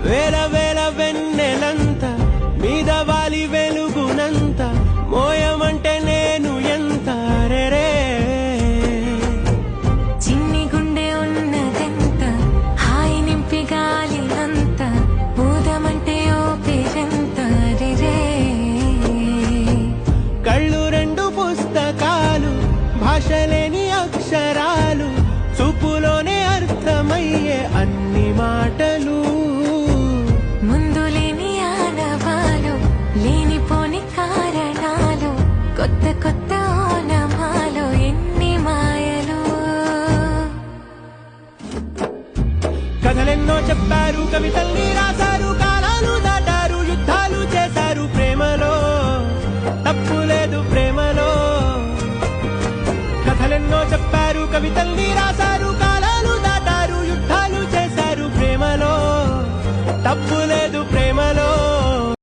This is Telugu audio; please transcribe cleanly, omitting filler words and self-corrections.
వేల వేల వెన్నెలంత మీద వాలి వెలుగునంత మోయమంటే నేను ఎంత రే చిన్ని గుండె ఉన్నదంత హాయి నింపి గాలి అంత ఊదమంటే ఓపిరంత రే కళ్ళు రెండు పుస్తకాలు భాషలేని అక్షరాలు చూపులోనే అర్థమయ్యే అన్ని మాటలు ముందు లేని ఆనవాలు లేనిపోని కారణాలు కొత్త కొత్త ఓనమాలు ఎన్ని మాయలు కథలెన్నో చెప్పారు కవితల్ని రాశారు కాలాలు దాటారు యుద్ధాలు చేశారు ప్రేమలో తప్పు లేదు ప్రేమలో కథలెన్నో చెప్పారు కవితల్ని రాశారు కాలాలు దాటారు యుద్ధాలు చేశారు ప్రేమలో తప్పు లేదు ప్రేమ